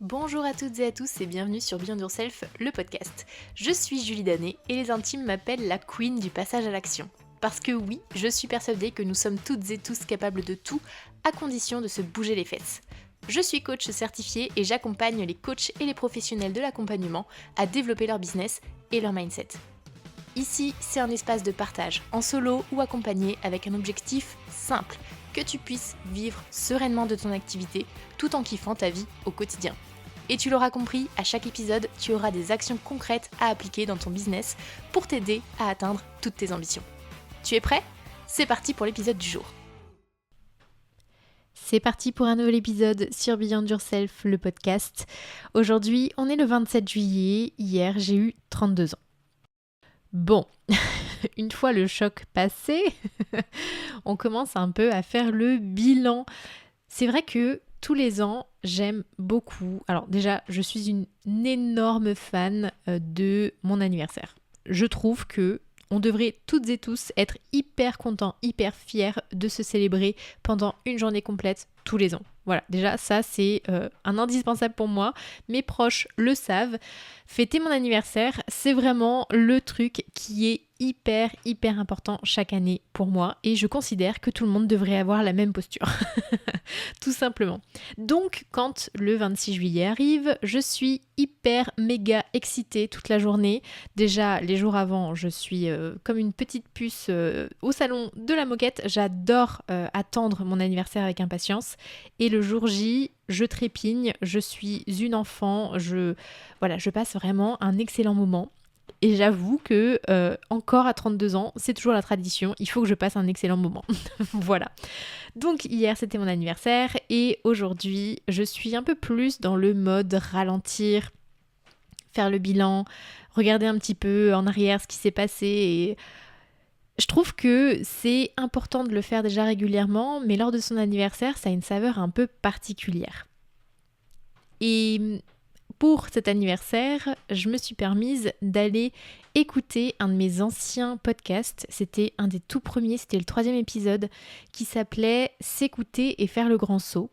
Bonjour à toutes et à tous et bienvenue sur Beyond Yourself, le podcast. Je suis Julie Danet et les intimes m'appellent la queen du passage à l'action. Parce que oui, je suis persuadée que nous sommes toutes et tous capables de tout, à condition de se bouger les fesses. Je suis coach certifiée et j'accompagne les coachs et les professionnels de l'accompagnement à développer leur business et leur mindset. Ici, c'est un espace de partage, en solo ou accompagné, avec un objectif simple, que tu puisses vivre sereinement de ton activité tout en kiffant ta vie au quotidien. Et tu l'auras compris, à chaque épisode, tu auras des actions concrètes à appliquer dans ton business pour t'aider à atteindre toutes tes ambitions. Tu es prêt ? C'est parti pour l'épisode du jour. C'est parti pour un nouvel épisode sur Beyond Yourself, le podcast. Aujourd'hui, on est le 27 juillet. Hier, j'ai eu 32 ans. Bon, une fois le choc passé, on commence un peu à faire le bilan. C'est vrai que tous les ans, j'aime beaucoup. Alors déjà, je suis une énorme fan de mon anniversaire. Je trouve que on devrait toutes et tous être hyper contents, hyper fiers de se célébrer pendant une journée complète tous les ans. Voilà, déjà ça c'est un indispensable pour moi. Mes proches le savent. Fêter mon anniversaire, c'est vraiment le truc qui est hyper important chaque année pour moi et je considère que tout le monde devrait avoir la même posture. Tout simplement. Donc quand le 26 juillet arrive, je suis hyper méga excitée toute la journée. Déjà les jours avant, je suis comme une petite puce au salon de la moquette. J'adore attendre mon anniversaire avec impatience. Et le jour J, je trépigne, je suis une enfant, je passe vraiment un excellent moment. Et j'avoue que encore à 32 ans, c'est toujours la tradition, il faut que je passe un excellent moment. Voilà. Donc hier c'était mon anniversaire et aujourd'hui je suis un peu plus dans le mode ralentir, faire le bilan, regarder un petit peu en arrière ce qui s'est passé et je trouve que c'est important de le faire déjà régulièrement, mais lors de son anniversaire ça a une saveur un peu particulière. Et pour cet anniversaire, je me suis permise d'aller écouter un de mes anciens podcasts. C'était un des tout premiers, c'était le 3e épisode qui s'appelait « S'écouter et faire le grand saut ».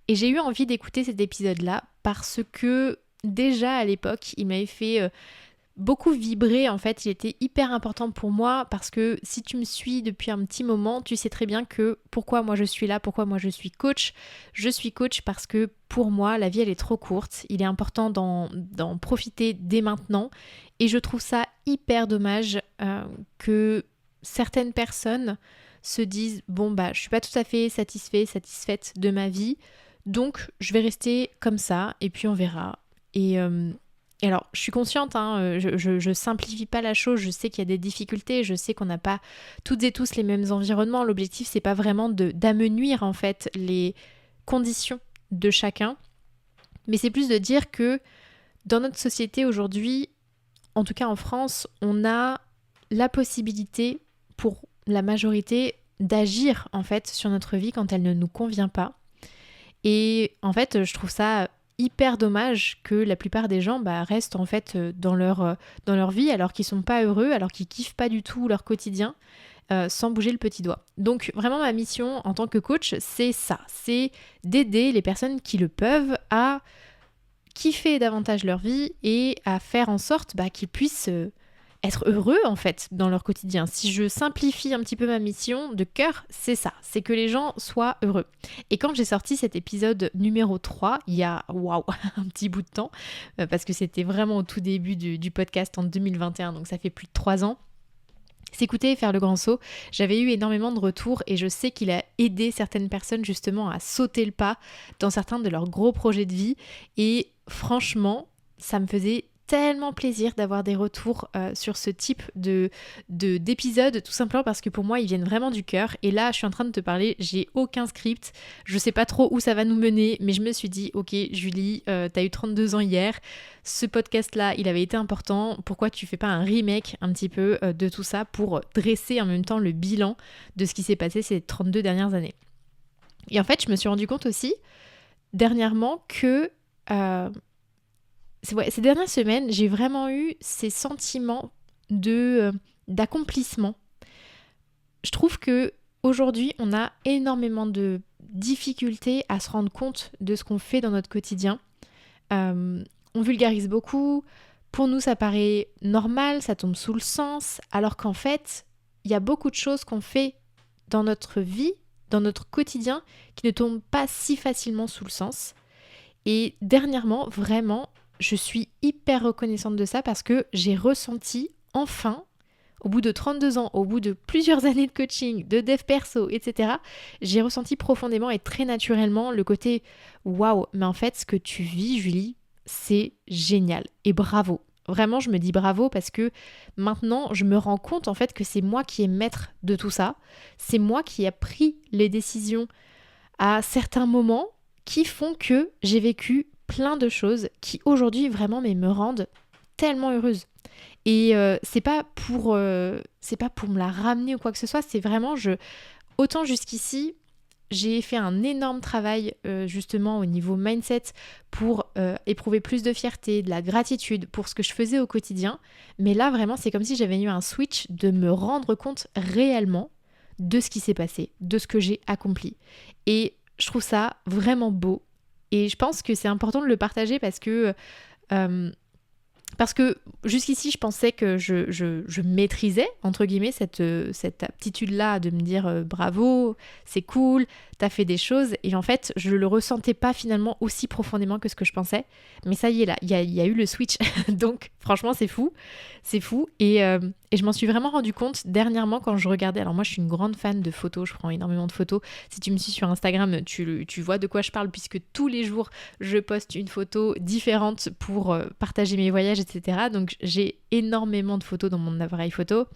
Et j'ai eu envie d'écouter cet épisode-là parce que déjà à l'époque, il m'avait fait beaucoup vibrer. En fait, il était hyper important pour moi parce que si tu me suis depuis un petit moment, tu sais très bien que pourquoi moi je suis là, pourquoi moi je suis coach. Je suis coach parce que pour moi, la vie elle est trop courte. Il est important d'en profiter dès maintenant. Et je trouve ça hyper dommage que certaines personnes se disent bon bah je suis pas tout à fait satisfaite de ma vie. Donc je vais rester comme ça et puis on verra. Et alors, je suis consciente, je simplifie pas la chose, je sais qu'il y a des difficultés, je sais qu'on n'a pas toutes et tous les mêmes environnements. L'objectif, c'est pas vraiment d'amenuire en fait les conditions de chacun, mais c'est plus de dire que dans notre société aujourd'hui, en tout cas en France, on a la possibilité pour la majorité d'agir en fait sur notre vie quand elle ne nous convient pas. Et en fait, je trouve ça hyper dommage que la plupart des gens restent en fait dans leur vie alors qu'ils sont pas heureux, alors qu'ils kiffent pas du tout leur quotidien sans bouger le petit doigt. Donc vraiment ma mission en tant que coach, c'est ça, c'est d'aider les personnes qui le peuvent à kiffer davantage leur vie et à faire en sorte qu'ils puissent être heureux en fait dans leur quotidien. Si je simplifie un petit peu ma mission de cœur, c'est ça, c'est que les gens soient heureux. Et quand j'ai sorti cet épisode numéro 3, il y a un petit bout de temps, parce que c'était vraiment au tout début du podcast en 2021, donc ça fait plus de 3 ans, s'écouter et faire le grand saut, j'avais eu énormément de retours et je sais qu'il a aidé certaines personnes justement à sauter le pas dans certains de leurs gros projets de vie et franchement, ça me faisait tellement plaisir d'avoir des retours sur ce type d'épisode, tout simplement parce que pour moi ils viennent vraiment du cœur. Et là je suis en train de te parler, j'ai aucun script, je sais pas trop où ça va nous mener, mais je me suis dit ok Julie, t'as eu 32 ans hier, ce podcast là il avait été important, pourquoi tu fais pas un remake un petit peu de tout ça pour dresser en même temps le bilan de ce qui s'est passé ces 32 dernières années. Et en fait je me suis rendu compte aussi dernièrement que ces dernières semaines, j'ai vraiment eu ces sentiments d'accomplissement. Je trouve que aujourd'hui, on a énormément de difficultés à se rendre compte de ce qu'on fait dans notre quotidien. on vulgarise beaucoup. Pour nous, ça paraît normal, ça tombe sous le sens, alors qu'en fait, il y a beaucoup de choses qu'on fait dans notre vie, dans notre quotidien, qui ne tombent pas si facilement sous le sens. Et dernièrement, vraiment, je suis hyper reconnaissante de ça parce que j'ai ressenti enfin, au bout de 32 ans, au bout de plusieurs années de coaching, de dev perso, etc., j'ai ressenti profondément et très naturellement le côté « Waouh, mais en fait, ce que tu vis, Julie, c'est génial et bravo ». Vraiment, je me dis bravo parce que maintenant, je me rends compte en fait que c'est moi qui est maître de tout ça. C'est moi qui ai pris les décisions à certains moments qui font que j'ai vécu plein de choses qui aujourd'hui vraiment me rendent tellement heureuse. Et c'est pas pour me la ramener ou quoi que ce soit, c'est vraiment autant jusqu'ici j'ai fait un énorme travail justement au niveau mindset pour éprouver plus de fierté, de la gratitude pour ce que je faisais au quotidien. Mais là vraiment c'est comme si j'avais eu un switch de me rendre compte réellement de ce qui s'est passé, de ce que j'ai accompli. Et je trouve ça vraiment beau. Et je pense que c'est important de le partager parce que jusqu'ici, je pensais que je maîtrisais, entre guillemets, cette aptitude-là de me dire bravo, c'est cool, t'as fait des choses. Et en fait, je le ressentais pas finalement aussi profondément que ce que je pensais. Mais ça y est, là, il y a eu le switch. Donc, franchement, c'est fou. C'est fou. Et je m'en suis vraiment rendu compte dernièrement quand je regardais. Alors moi, je suis une grande fan de photos. Je prends énormément de photos. Si tu me suis sur Instagram, tu vois de quoi je parle puisque tous les jours, je poste une photo différente pour partager mes voyages, etc. Donc, j'ai énormément de photos dans mon appareil photo.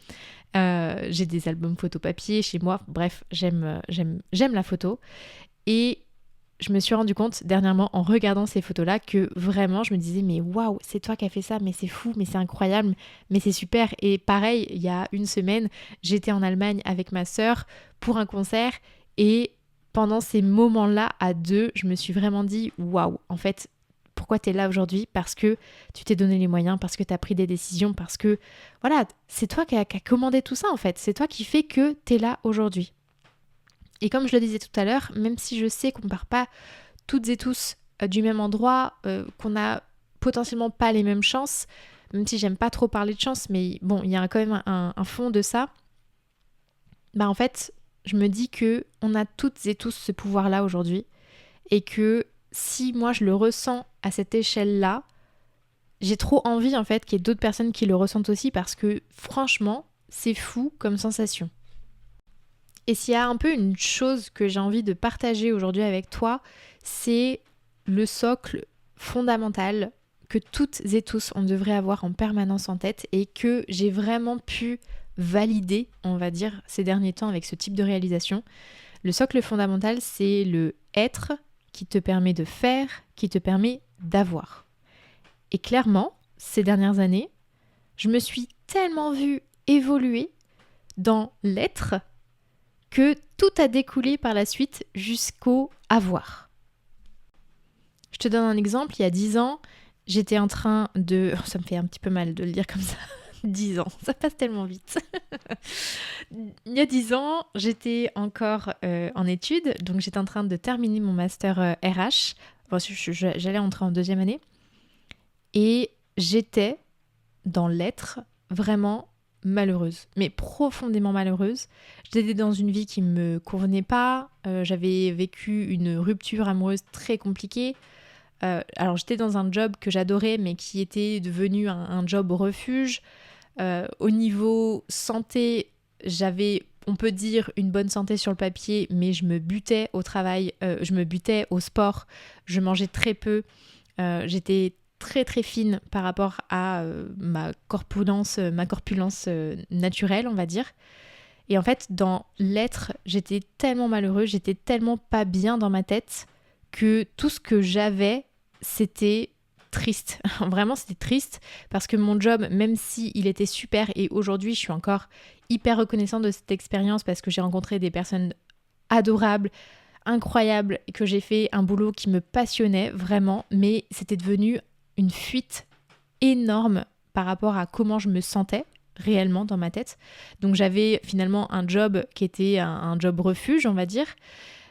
J'ai des albums photo papier chez moi. Bref, j'aime la photo. Et je me suis rendu compte dernièrement en regardant ces photos-là que vraiment je me disais mais waouh, c'est toi qui as fait ça, mais c'est fou, mais c'est incroyable, mais c'est super. Et pareil, il y a une semaine, j'étais en Allemagne avec ma sœur pour un concert et pendant ces moments-là à deux, je me suis vraiment dit waouh, en fait, pourquoi tu es là aujourd'hui? Parce que tu t'es donné les moyens, parce que tu as pris des décisions, parce que voilà, c'est toi qui as commandé tout ça en fait, c'est toi qui fais que tu es là aujourd'hui. Et comme je le disais tout à l'heure, même si je sais qu'on ne part pas toutes et tous du même endroit, qu'on n'a potentiellement pas les mêmes chances, même si j'aime pas trop parler de chance, mais bon, il y a quand même un fond de ça, bah en fait, je me dis que on a toutes et tous ce pouvoir-là aujourd'hui et que si moi je le ressens à cette échelle-là, j'ai trop envie en fait qu'il y ait d'autres personnes qui le ressentent aussi parce que franchement, c'est fou comme sensation. Et s'il y a un peu une chose que j'ai envie de partager aujourd'hui avec toi, c'est le socle fondamental que toutes et tous on devrait avoir en permanence en tête et que j'ai vraiment pu valider, on va dire, ces derniers temps avec ce type de réalisation. Le socle fondamental, c'est le être qui te permet de faire, qui te permet d'avoir. Et clairement, ces dernières années, je me suis tellement vue évoluer dans l'être que tout a découlé par la suite jusqu'au avoir. Je te donne un exemple, il y a 10 ans, j'étais en train de... Oh, ça me fait un petit peu mal de le dire comme ça. 10 ans, ça passe tellement vite. Il y a 10 ans, j'étais encore en études, donc j'étais en train de terminer mon master RH. Bon, j'allais entrer en deuxième année. Et j'étais dans l'être vraiment malheureuse, mais profondément malheureuse. J'étais dans une vie qui me convenait pas, j'avais vécu une rupture amoureuse très compliquée. Alors j'étais dans un job que j'adorais, mais qui était devenu un job refuge. Au niveau santé, j'avais, on peut dire, une bonne santé sur le papier, mais je me butais au travail, je me butais au sport, je mangeais très peu, j'étais très très fine par rapport à ma corpulence naturelle, on va dire. Et en fait, dans l'être, j'étais tellement malheureuse, j'étais tellement pas bien dans ma tête que tout ce que j'avais, c'était triste. Vraiment, c'était triste parce que mon job, même si il était super et aujourd'hui, je suis encore hyper reconnaissante de cette expérience parce que j'ai rencontré des personnes adorables, incroyables, et que j'ai fait un boulot qui me passionnait vraiment, mais c'était devenu une fuite énorme par rapport à comment je me sentais réellement dans ma tête. Donc j'avais finalement un job qui était un job refuge, on va dire.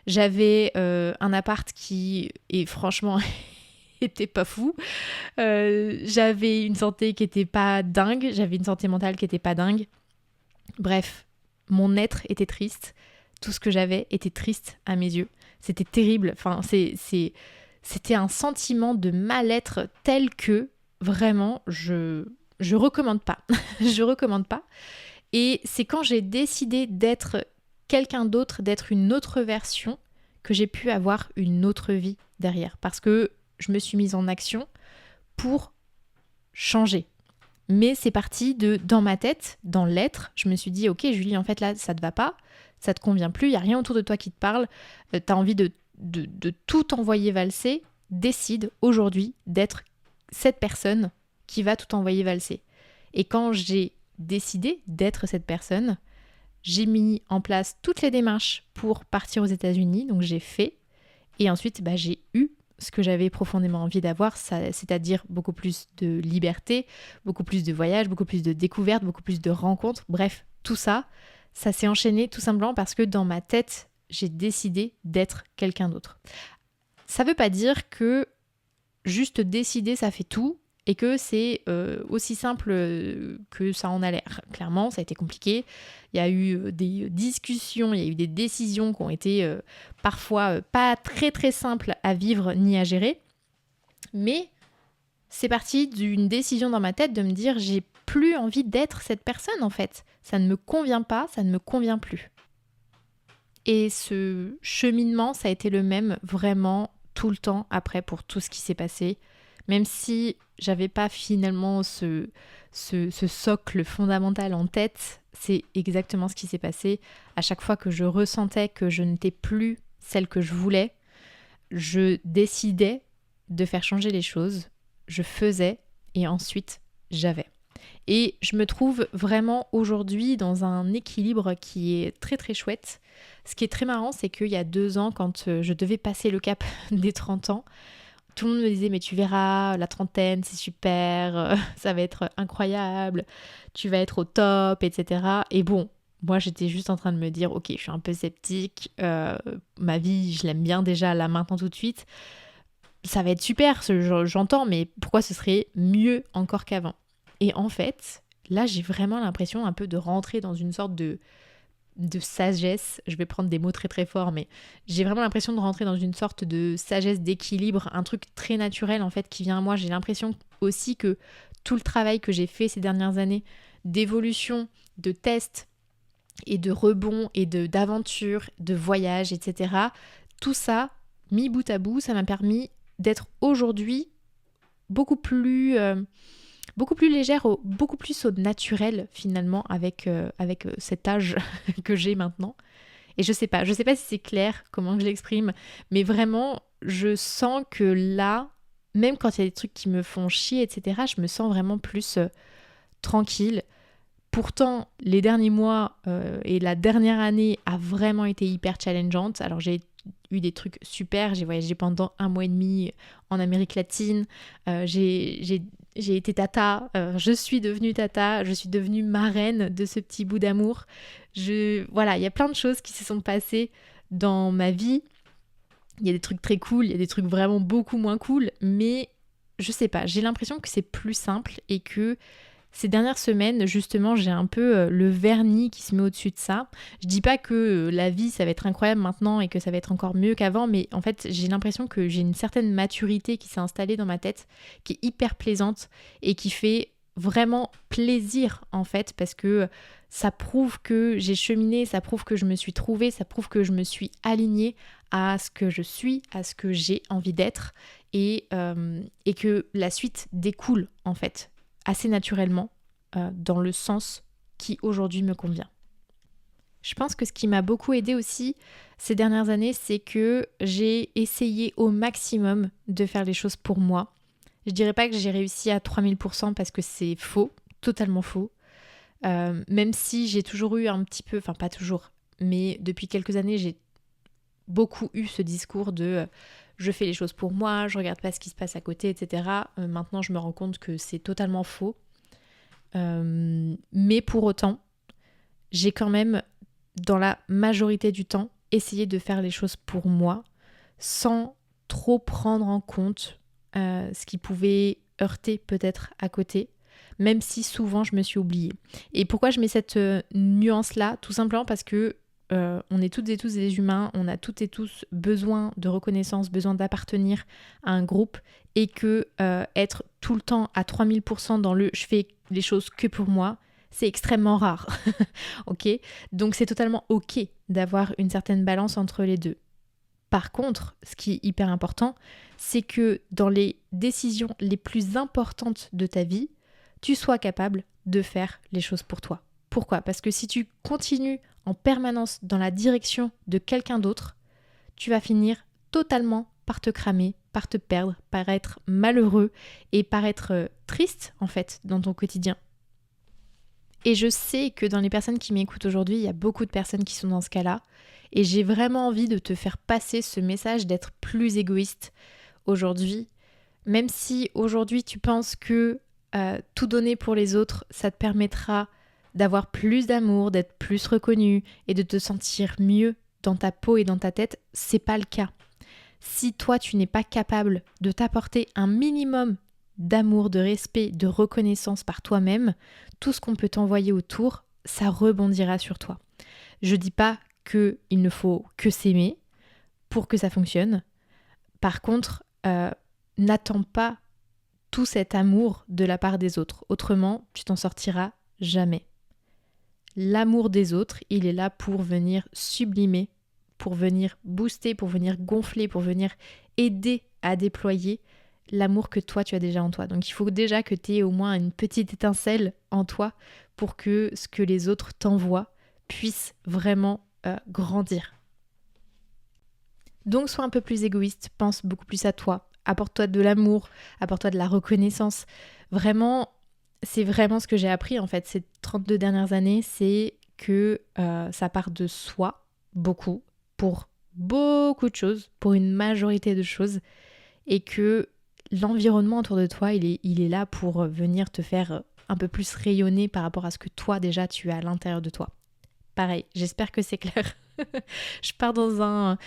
J'avais un appart qui est franchement était pas fou. J'avais une santé qui était pas dingue, j'avais une santé mentale qui était pas dingue. Bref, mon être était triste. Tout ce que j'avais était triste à mes yeux. C'était terrible. Enfin, c'était un sentiment de mal-être tel que vraiment je recommande pas. Je recommande pas. Et c'est quand j'ai décidé d'être quelqu'un d'autre, d'être une autre version, que j'ai pu avoir une autre vie derrière. Parce que je me suis mise en action pour changer. Mais c'est parti de dans ma tête, dans l'être. Je me suis dit, ok Julie, en fait là, ça te va pas, ça te convient plus, il n'y a rien autour de toi qui te parle, t'as envie de tout envoyer valser, décide aujourd'hui d'être cette personne qui va tout envoyer valser. Et quand j'ai décidé d'être cette personne, j'ai mis en place toutes les démarches pour partir aux États-Unis, donc j'ai fait, et ensuite j'ai eu ce que j'avais profondément envie d'avoir, c'est-à-dire beaucoup plus de liberté, beaucoup plus de voyages, beaucoup plus de découvertes, beaucoup plus de rencontres, bref, tout ça, ça s'est enchaîné tout simplement parce que dans ma tête, j'ai décidé d'être quelqu'un d'autre. Ça veut pas dire que juste décider, ça fait tout, et que c'est aussi simple que ça en a l'air. Clairement, ça a été compliqué. Il y a eu des discussions, il y a eu des décisions qui ont été parfois pas très très simples à vivre ni à gérer. Mais c'est parti d'une décision dans ma tête de me dire j'ai plus envie d'être cette personne en fait. Ça ne me convient pas, ça ne me convient plus. Et ce cheminement, ça a été le même vraiment tout le temps après pour tout ce qui s'est passé. Même si j'avais pas finalement ce socle fondamental en tête, c'est exactement ce qui s'est passé. À chaque fois que je ressentais que je n'étais plus celle que je voulais, je décidais de faire changer les choses, je faisais et ensuite j'avais. Et je me trouve vraiment aujourd'hui dans un équilibre qui est très très chouette. Ce qui est très marrant, c'est qu'il y a 2 ans, quand je devais passer le cap des 30 ans, tout le monde me disait mais tu verras, la trentaine c'est super, ça va être incroyable, tu vas être au top, etc. Et bon, moi j'étais juste en train de me dire ok, je suis un peu sceptique, ma vie je l'aime bien déjà là maintenant tout de suite, ça va être super, j'entends, mais pourquoi ce serait mieux encore qu'avant? Et en fait, là j'ai vraiment l'impression un peu de rentrer dans une sorte de sagesse, je vais prendre des mots très très forts, mais j'ai vraiment l'impression de rentrer dans une sorte de sagesse d'équilibre, un truc très naturel en fait qui vient à moi. J'ai l'impression aussi que tout le travail que j'ai fait ces dernières années d'évolution, de tests et de rebond et d'aventure, de voyage, etc., tout ça, mis bout à bout, ça m'a permis d'être aujourd'hui beaucoup plus légère, beaucoup plus au naturel finalement avec cet âge que j'ai maintenant. Et je sais pas si c'est clair comment je l'exprime, mais vraiment je sens que là, même quand il y a des trucs qui me font chier, etc., je me sens vraiment plus tranquille. Pourtant, les derniers mois et la dernière année a vraiment été hyper challengeante. Alors j'ai eu des trucs super, j'ai voyagé pendant 1 mois et demi en Amérique latine, j'ai été tata, je suis devenue tata, je suis devenue marraine de ce petit bout d'amour. Voilà, il y a plein de choses qui se sont passées dans ma vie. Il y a des trucs très cool, il y a des trucs vraiment beaucoup moins cool, mais je sais pas, j'ai l'impression que c'est plus simple et que ces dernières semaines, justement, j'ai un peu le vernis qui se met au-dessus de ça. Je dis pas que la vie, ça va être incroyable maintenant et que ça va être encore mieux qu'avant, mais en fait, j'ai l'impression que j'ai une certaine maturité qui s'est installée dans ma tête, qui est hyper plaisante et qui fait vraiment plaisir, en fait, parce que ça prouve que j'ai cheminé, ça prouve que je me suis trouvée, ça prouve que je me suis alignée à ce que je suis, à ce que j'ai envie d'être et que la suite découle, en fait, assez naturellement dans le sens qui aujourd'hui me convient. Je pense que ce qui m'a beaucoup aidée aussi ces dernières années, c'est que j'ai essayé au maximum de faire les choses pour moi. Je dirais pas que j'ai réussi à 3000% parce que c'est faux, totalement faux. Même si j'ai toujours eu un petit peu, enfin pas toujours, mais depuis quelques années, j'ai beaucoup eu ce discours de je fais les choses pour moi, je regarde pas ce qui se passe à côté, etc. Maintenant, je me rends compte que c'est totalement faux. Mais pour autant, j'ai quand même, dans la majorité du temps, essayé de faire les choses pour moi, sans trop prendre en compte ce qui pouvait heurter peut-être à côté, même si souvent je me suis oubliée. Et pourquoi je mets cette nuance-là? Tout simplement parce que on est toutes et tous des humains, on a toutes et tous besoin de reconnaissance, besoin d'appartenir à un groupe, et que être tout le temps à 3000% dans le « je fais les choses que pour moi », c'est extrêmement rare. Ok? Donc c'est totalement ok d'avoir une certaine balance entre les deux. Par contre, ce qui est hyper important, c'est que dans les décisions les plus importantes de ta vie, tu sois capable de faire les choses pour toi. Pourquoi? Parce que si tu continues en permanence dans la direction de quelqu'un d'autre, tu vas finir totalement par te cramer, par te perdre, par être malheureux et par être triste en fait dans ton quotidien. Et je sais que dans les personnes qui m'écoutent aujourd'hui, il y a beaucoup de personnes qui sont dans ce cas-là. Et j'ai vraiment envie de te faire passer ce message d'être plus égoïste aujourd'hui. Même si aujourd'hui tu penses que tout donner pour les autres, ça te permettra d'avoir plus d'amour, d'être plus reconnu et de te sentir mieux dans ta peau et dans ta tête, c'est pas le cas. Si toi tu n'es pas capable de t'apporter un minimum d'amour, de respect, de reconnaissance par toi-même, tout ce qu'on peut t'envoyer autour, ça rebondira sur toi. Je dis pas qu'il ne faut que s'aimer pour que ça fonctionne. Par contre, n'attends pas tout cet amour de la part des autres. Autrement, tu t'en sortiras jamais. L'amour des autres, il est là pour venir sublimer, pour venir booster, pour venir gonfler, pour venir aider à déployer l'amour que toi tu as déjà en toi. Donc il faut déjà que tu aies au moins une petite étincelle en toi pour que ce que les autres t'envoient puisse vraiment grandir. Donc sois un peu plus égoïste, pense beaucoup plus à toi, apporte-toi de l'amour, apporte-toi de la reconnaissance. Vraiment, c'est vraiment ce que j'ai appris en fait ces 32 dernières années, c'est que ça part de soi, beaucoup, pour beaucoup de choses, pour une majorité de choses, et que l'environnement autour de toi, il est là pour venir te faire un peu plus rayonner par rapport à ce que toi déjà tu as à l'intérieur de toi. Pareil, j'espère que c'est clair. Je pars dans un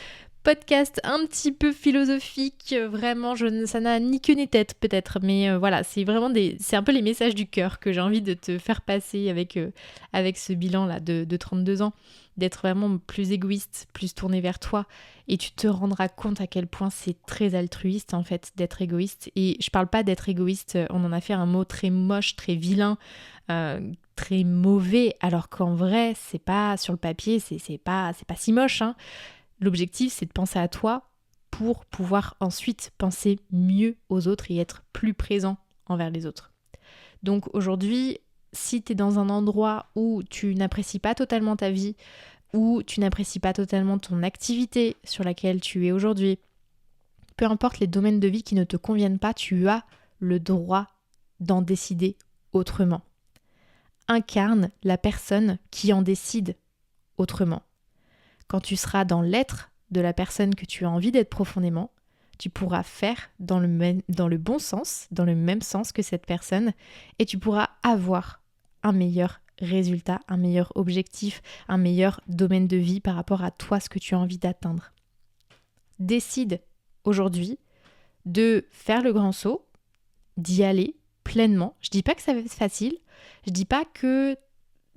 podcast un petit peu philosophique, vraiment, ça n'a ni queue ni tête peut-être, mais voilà, c'est vraiment c'est un peu les messages du cœur que j'ai envie de te faire passer avec ce bilan-là de 32 ans, d'être vraiment plus égoïste, plus tourné vers toi, et tu te rendras compte à quel point c'est très altruiste en fait d'être égoïste. Et je parle pas d'être égoïste, on en a fait un mot très moche, très vilain, très mauvais, alors qu'en vrai, c'est pas sur le papier, c'est pas si moche, hein. L'objectif, c'est de penser à toi pour pouvoir ensuite penser mieux aux autres et être plus présent envers les autres. Donc aujourd'hui, si tu es dans un endroit où tu n'apprécies pas totalement ta vie, où tu n'apprécies pas totalement ton activité sur laquelle tu es aujourd'hui, peu importe les domaines de vie qui ne te conviennent pas, tu as le droit d'en décider autrement. Incarne la personne qui en décide autrement. Quand tu seras dans l'être de la personne que tu as envie d'être profondément, tu pourras faire dans le bon sens, dans le même sens que cette personne, et tu pourras avoir un meilleur résultat, un meilleur objectif, un meilleur domaine de vie par rapport à toi, ce que tu as envie d'atteindre. Décide aujourd'hui de faire le grand saut, d'y aller pleinement. Je dis pas que ça va être facile, je dis pas que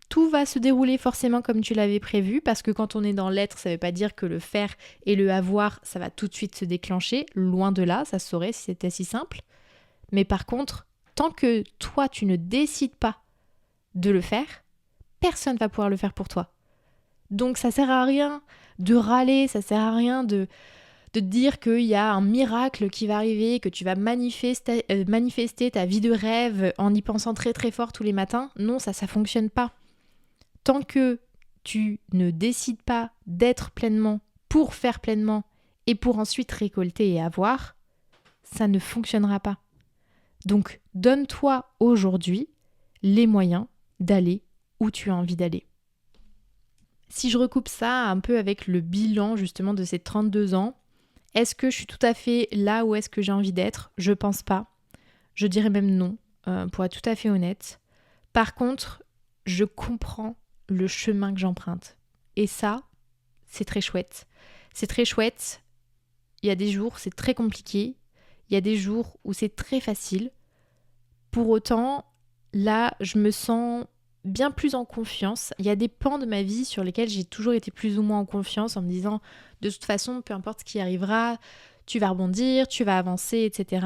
tout va se dérouler forcément comme tu l'avais prévu, parce que quand on est dans l'être, ça ne veut pas dire que le faire et le avoir, ça va tout de suite se déclencher. Loin de là, ça se saurait si c'était si simple. Mais par contre, tant que toi, tu ne décides pas de le faire, personne ne va pouvoir le faire pour toi. Donc ça sert à rien de râler, ça sert à rien de te dire qu'il y a un miracle qui va arriver, que tu vas manifester ta vie de rêve en y pensant très très fort tous les matins. Non, ça fonctionne pas. Tant que tu ne décides pas d'être pleinement pour faire pleinement et pour ensuite récolter et avoir, ça ne fonctionnera pas. Donc, donne-toi aujourd'hui les moyens d'aller où tu as envie d'aller. Si je recoupe ça un peu avec le bilan justement de ces 32 ans, est-ce que je suis tout à fait là où est-ce que j'ai envie d'être ? Je pense pas. Je dirais même non, pour être tout à fait honnête. Par contre, je comprends le chemin que j'emprunte. Et ça, c'est très chouette. C'est très chouette. Il y a des jours, c'est très compliqué. il y a des jours où c'est très facile. Pour autant, là, je me sens bien plus en confiance. Il y a des pans de ma vie sur lesquels j'ai toujours été plus ou moins en confiance en me disant de toute façon, peu importe ce qui arrivera, tu vas rebondir, tu vas avancer, etc.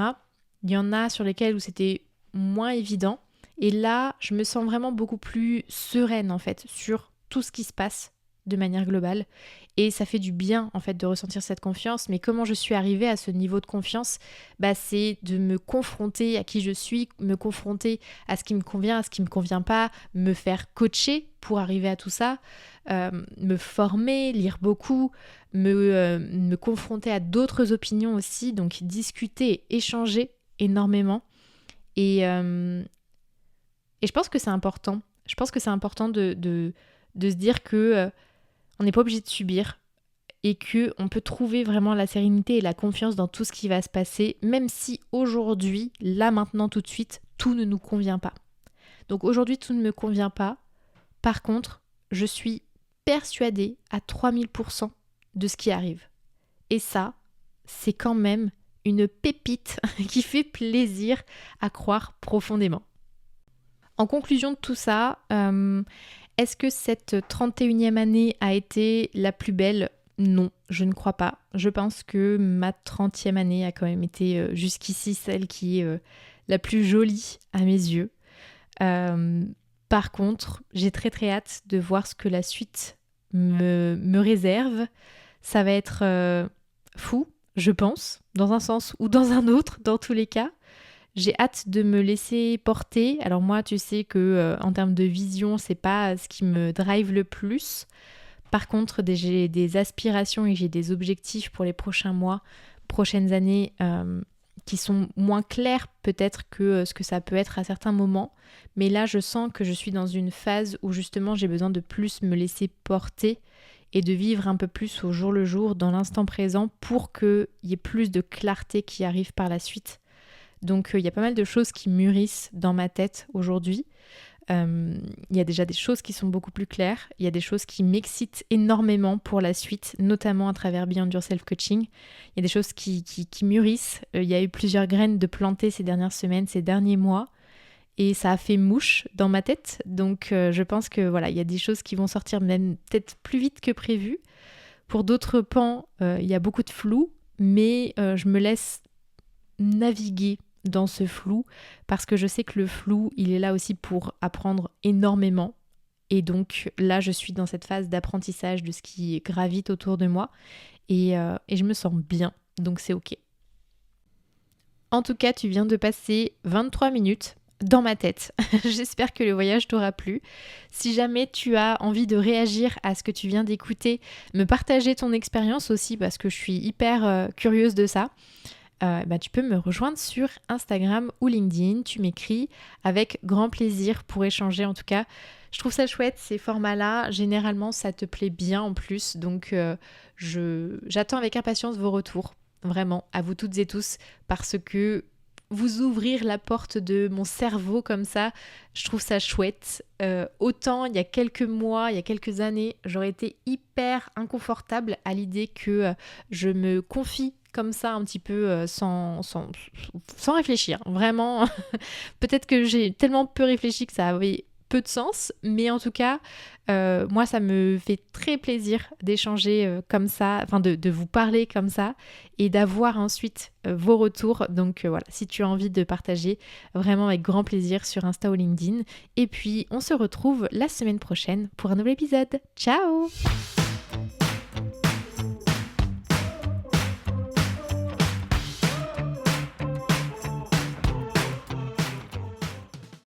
Il y en a sur lesquels où c'était moins évident. Et là, je me sens vraiment beaucoup plus sereine en fait sur tout ce qui se passe de manière globale. Et ça fait du bien en fait de ressentir cette confiance. Mais comment je suis arrivée à ce niveau de confiance ? C'est de me confronter à qui je suis, me confronter à ce qui me convient, à ce qui me convient pas, me faire coacher pour arriver à tout ça, me former, lire beaucoup, me confronter à d'autres opinions aussi, donc discuter et échanger énormément. Et je pense que c'est important. Je pense que c'est important de se dire que on n'est pas obligé de subir et qu'on peut trouver vraiment la sérénité et la confiance dans tout ce qui va se passer, même si aujourd'hui, là maintenant tout de suite, tout ne nous convient pas. Donc aujourd'hui, tout ne me convient pas. Par contre, je suis persuadée à 3000% de ce qui arrive. Et ça, c'est quand même une pépite qui fait plaisir à croire profondément. En conclusion de tout ça, est-ce que cette 31e année a été la plus belle ? Non, je ne crois pas. Je pense que ma 30e année a quand même été jusqu'ici celle qui est la plus jolie à mes yeux. Par contre, j'ai très très hâte de voir ce que la suite me réserve. Ça va être fou, je pense, dans un sens ou dans un autre, dans tous les cas. J'ai hâte de me laisser porter. Alors moi, tu sais que en termes de vision, c'est pas ce qui me drive le plus. Par contre, j'ai des aspirations et j'ai des objectifs pour les prochains mois, prochaines années qui sont moins clairs peut-être que ce que ça peut être à certains moments. Mais là, je sens que je suis dans une phase où justement j'ai besoin de plus me laisser porter et de vivre un peu plus au jour le jour, dans l'instant présent, pour qu'il y ait plus de clarté qui arrive par la suite. Donc il y a pas mal de choses qui mûrissent dans ma tête aujourd'hui. Il y a déjà des choses qui sont beaucoup plus claires. Il y a des choses qui m'excitent énormément pour la suite, notamment à travers Beyond Yourself Coaching. Il y a des choses qui mûrissent. Il y a eu plusieurs graines de plantées ces dernières semaines, ces derniers mois. Et ça a fait mouche dans ma tête. Donc je pense que voilà, il y a des choses qui vont sortir même peut-être plus vite que prévu. Pour d'autres pans, il y a beaucoup de flou, mais je me laisse naviguer dans ce flou parce que je sais que le flou, il est là aussi pour apprendre énormément. Et donc là, je suis dans cette phase d'apprentissage de ce qui gravite autour de moi et je me sens bien, donc c'est ok. En tout cas, tu viens de passer 23 minutes dans ma tête. J'espère que le voyage t'aura plu. Si jamais tu as envie de réagir à ce que tu viens d'écouter, me partager ton expérience aussi parce que je suis hyper curieuse de ça. Tu peux me rejoindre sur Instagram ou LinkedIn, tu m'écris avec grand plaisir pour échanger. En tout cas, je trouve ça chouette ces formats-là, généralement ça te plaît bien en plus, donc j'attends avec impatience vos retours, vraiment, à vous toutes et tous, parce que vous ouvrir la porte de mon cerveau comme ça, je trouve ça chouette. Autant il y a quelques mois, il y a quelques années, j'aurais été hyper inconfortable à l'idée que je me confie comme ça un petit peu sans réfléchir. Vraiment, peut-être que j'ai tellement peu réfléchi que ça avait peu de sens, mais en tout cas, moi ça me fait très plaisir d'échanger comme ça, enfin de vous parler comme ça et d'avoir ensuite vos retours. Donc voilà, si tu as envie de partager, vraiment avec grand plaisir sur Insta ou LinkedIn. Et puis on se retrouve la semaine prochaine pour un nouvel épisode. Ciao!